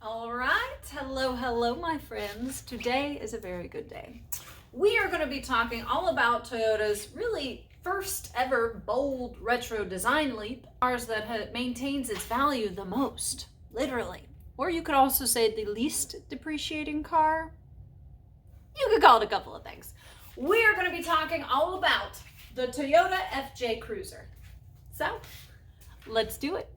All right, hello, my friends. Today is a very good day. We are going to be talking all about Toyota's really first ever bold retro design leap, cars that maintains its value the most, literally. Or you could also say the least depreciating car. You could call it a couple of things. We are going to be talking all about the Toyota FJ Cruiser. So, let's do it.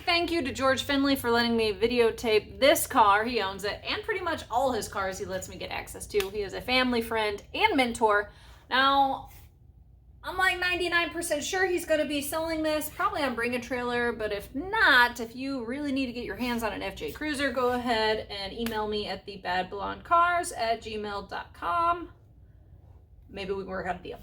Thank you to George Finley for letting me videotape this car. He owns it, and pretty much all his cars he lets me get access to. He is a family friend and mentor. Now, I'm like 99% sure he's going to be selling this, probably on Bring a Trailer, but if not, if you really need to get your hands on an FJ Cruiser, go ahead and email me at thebadblondecars@gmail.com. Maybe we can work out a deal.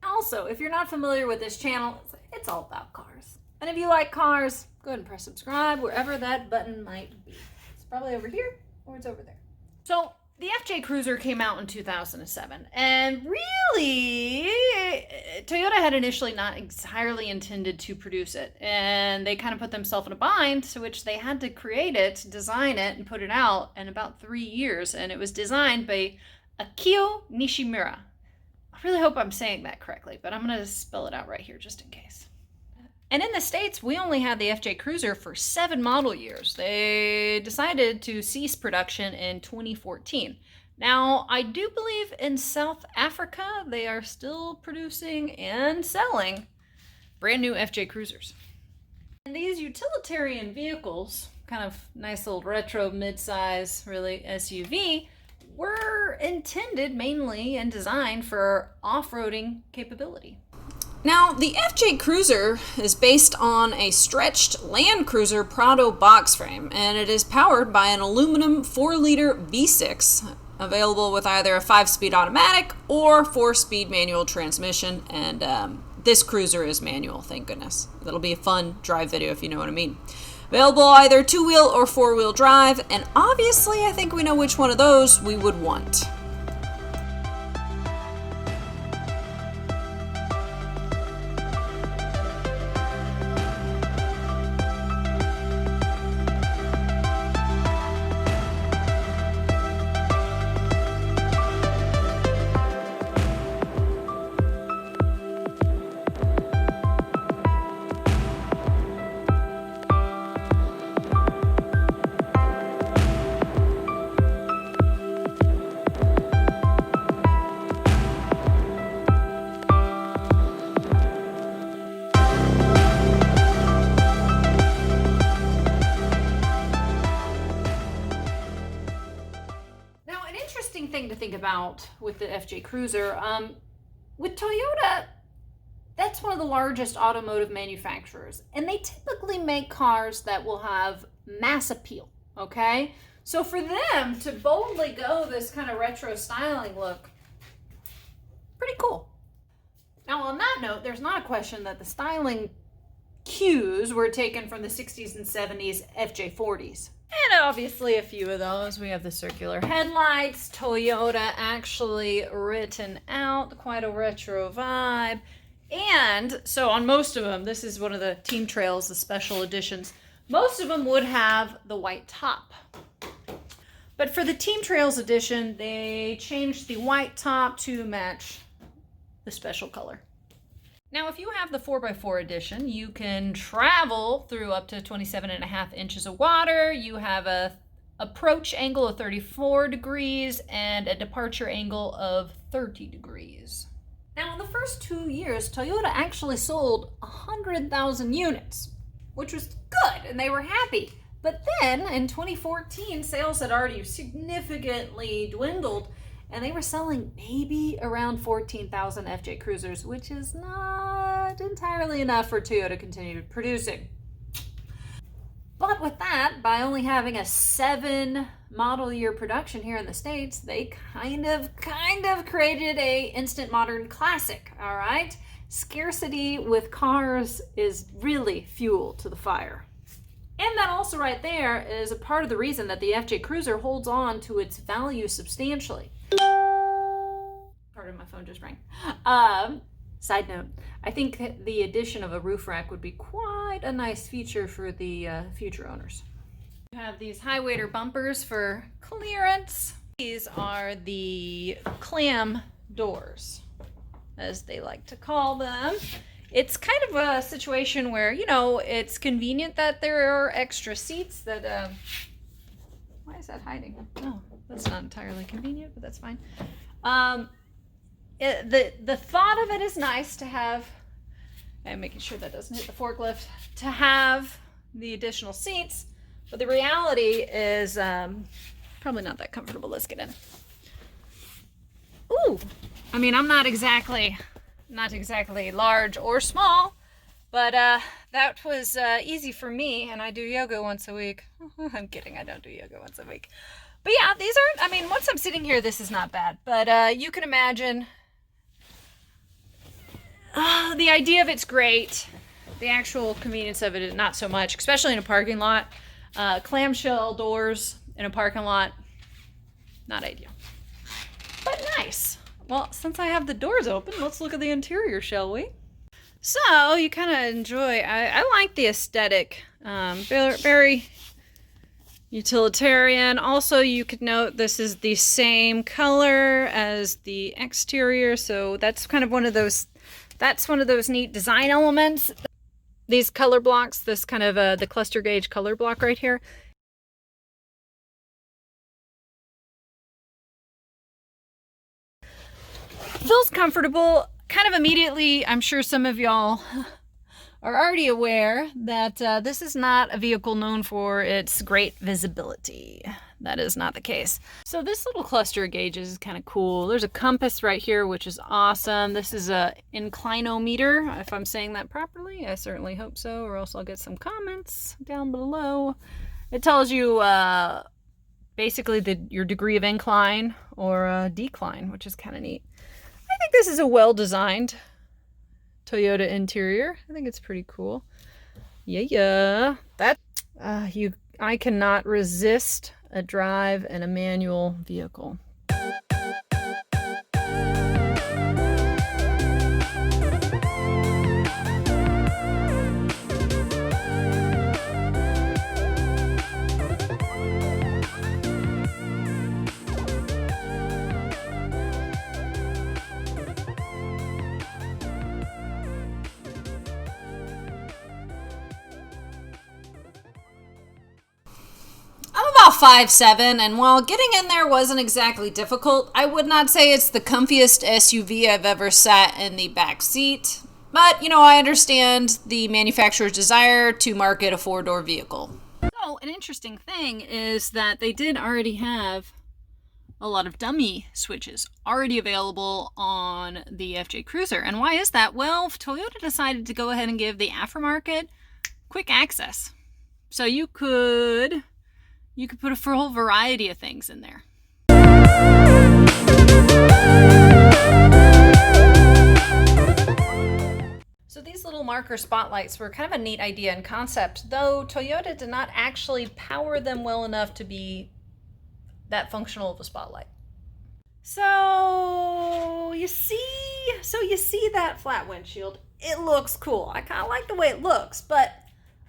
Also, if you're not familiar with this channel, it's all about cars. And if you like cars, go ahead and press subscribe wherever that button might be. It's probably over here or it's over there. So the FJ Cruiser came out in 2007, and really, Toyota had initially not entirely intended to produce it, and they kind of put themselves in a bind, to which they had to create it, design it, and put it out in about 3 years, and it was designed by Akio Nishimura. I really hope I'm saying that correctly, but I'm going to spell it out right here just in case. And in the States, we only had the FJ Cruiser for 7 model years. They decided to cease production in 2014. Now, I do believe in South Africa, they are still producing and selling brand new FJ Cruisers. And these utilitarian vehicles, kind of nice little retro midsize, really SUV, were intended mainly and designed for off-roading capability. Now, the FJ Cruiser is based on a stretched Land Cruiser Prado box frame, and it is powered by an aluminum 4-liter V6, available with either a 5-speed automatic or 4-speed manual transmission, and this Cruiser is manual, thank goodness. That'll be a fun drive video if you know what I mean. Available either 2-wheel or 4-wheel drive, and obviously I think we know which one of those we would want. Thing to think about with the FJ Cruiser. With Toyota, that's one of the largest automotive manufacturers, and they typically make cars that will have mass appeal, okay? So for them to boldly go this kind of retro styling look, pretty cool. Now on that note, there's not a question that the styling cues were taken from the 60s and 70s FJ40s. And obviously a few of those. We have the circular headlights, Toyota actually written out, quite a retro vibe. And so on most of them, this is one of the Team Trails, the special editions, most of them would have the white top. But for the Team Trails edition, they changed the white top to match the special color. Now, if you have the 4x4 edition, you can travel through up to 27.5 inches of water. You have a approach angle of 34 degrees and a departure angle of 30 degrees. Now, in the first 2 years, Toyota actually sold 100,000 units, which was good, and they were happy. But then, in 2014, sales had already significantly dwindled, and they were selling maybe around 14,000 FJ Cruisers, which is not entirely enough for Toyota to continue producing. But with that, by only having a 7 model year production here in the States, they kind of created a instant modern classic, all right? Scarcity with cars is really fuel to the fire. And that also right there is a part of the reason that the FJ Cruiser holds on to its value substantially. Pardon, my phone just rang. Side note, I think the addition of a roof rack would be quite a nice feature for the future owners. You have these high waiter bumpers for clearance. These are the clam doors, as they like to call them. It's kind of a situation where, you know, it's convenient that there are extra seats that, why is that hiding? Oh, that's not entirely convenient, but that's fine. The thought of it is nice to have, and making sure that doesn't hit the forklift, to have the additional seats, but the reality is probably not that comfortable. Let's get in. Ooh, I mean, I'm not exactly large or small, but that was easy for me, and I do yoga once a week. I'm kidding, I don't do yoga once a week. But yeah, these aren't, I mean, once I'm sitting here, this is not bad, but you can imagine the idea of it's great. The actual convenience of it is not so much, especially in a parking lot. Clamshell doors in a parking lot, not ideal, but nice. Well, since I have the doors open, let's look at the interior, shall we? So you kind of enjoy, I like the aesthetic, very utilitarian. Also, you could note this is the same color as the exterior, so that's kind of one of those neat design elements. These color blocks, this kind of the cluster gauge color block right here. Feels comfortable. Kind of immediately, I'm sure some of y'all are already aware that this is not a vehicle known for its great visibility. That is not the case. So this little cluster of gauges is kind of cool. There's a compass right here, which is awesome. This is a inclinometer, if I'm saying that properly. I certainly hope so, or else I'll get some comments down below. It tells you basically your degree of incline or decline, which is kind of neat. I think this is a well-designed Toyota interior. I think it's pretty cool. Yeah. That I cannot resist a drive in a manual vehicle. About 5'7", and while getting in there wasn't exactly difficult, I would not say it's the comfiest SUV I've ever sat in the back seat. But, you know, I understand the manufacturer's desire to market a 4-door vehicle. So, an interesting thing is that they did already have a lot of dummy switches already available on the FJ Cruiser. And why is that? Well, Toyota decided to go ahead and give the aftermarket quick access. So you could put a whole variety of things in there. So these little marker spotlights were kind of a neat idea and concept, though Toyota did not actually power them well enough to be that functional of a spotlight. So you see that flat windshield. It looks cool. I kind of like the way it looks, but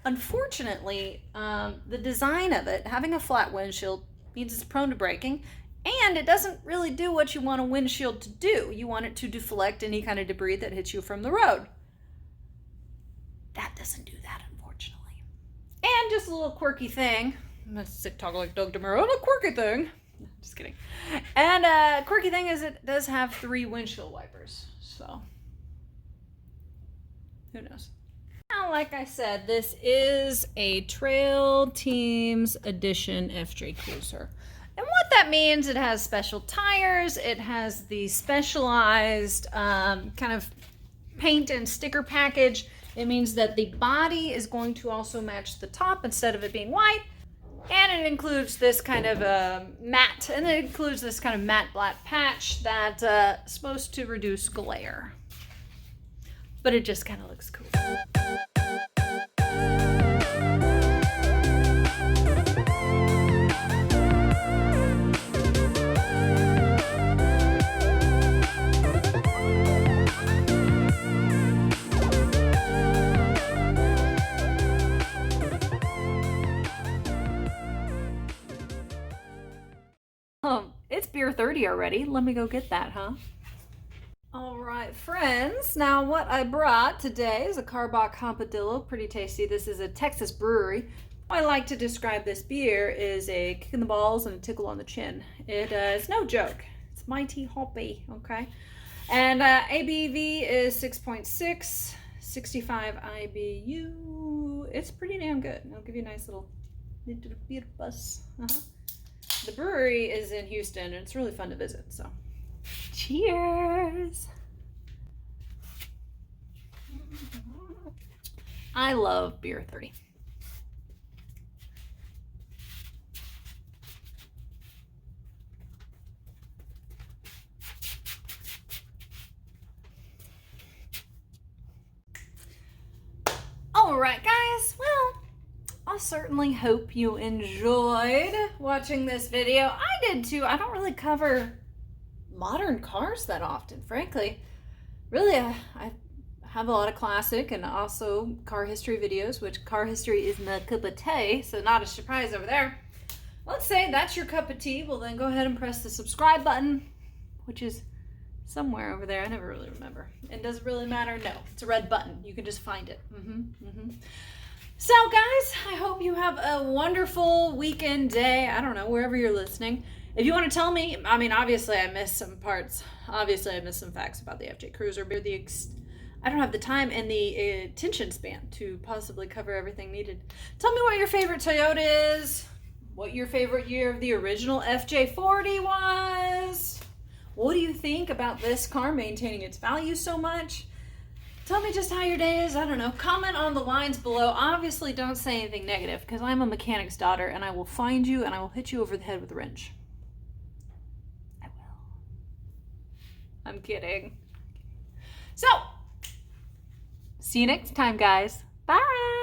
unfortunately, the design of it, having a flat windshield, means it's prone to braking, and it doesn't really do what you want a windshield to do. You want it to deflect any kind of debris that hits you from the road. That doesn't do that, unfortunately. And just a little quirky thing. I'm gonna talk like Doug DeMuro. A quirky thing. Just kidding. And quirky thing is it does have 3 windshield wipers. So, who knows? Now, like I said, this is a Trail Teams Edition FJ Cruiser. And what that means, it has special tires, it has the specialized kind of paint and sticker package. It means that the body is going to also match the top instead of it being white. And it includes this kind of matte, and it includes this kind of matte black patch that's supposed to reduce glare. But it just kind of looks cool. It's beer 30 already. Let me go get that, huh? All right, friends. Now what I brought today is a Carbach Campadillo. Pretty tasty. This is a Texas brewery. How I like to describe this beer is a kick in the balls and a tickle on the chin. It's no joke. It's mighty hoppy, okay? And ABV is 6.6, 65 IBU. It's pretty damn good. I'll give you a nice little beer buzz. The brewery is in Houston, and it's really fun to visit, so cheers! I love beer 30. All right, guys, well, I certainly hope you enjoyed watching this video. I did too. I don't really cover modern cars that often, frankly. Really, I have a lot of classic and also car history videos, which car history is my cup of tea, so not a surprise over there. Let's say that's your cup of tea. Well, then go ahead and press the subscribe button, which is somewhere over there. I never really remember. And does it really matter? No, it's a red button. You can just find it. So guys, I hope you have a wonderful weekend, day, I don't know, wherever you're listening. If you want to tell me, I mean, obviously I missed some parts. Obviously I missed some facts about the FJ Cruiser, but I don't have the time and the attention span to possibly cover everything needed. Tell me what your favorite Toyota is, what your favorite year of the original FJ40 was. What do you think about this car maintaining its value so much? Tell me just how your day is. I don't know. Comment on the lines below. Obviously, don't say anything negative because I'm a mechanic's daughter and I will find you and I will hit you over the head with a wrench. I will. I'm kidding. So, see you next time, guys. Bye.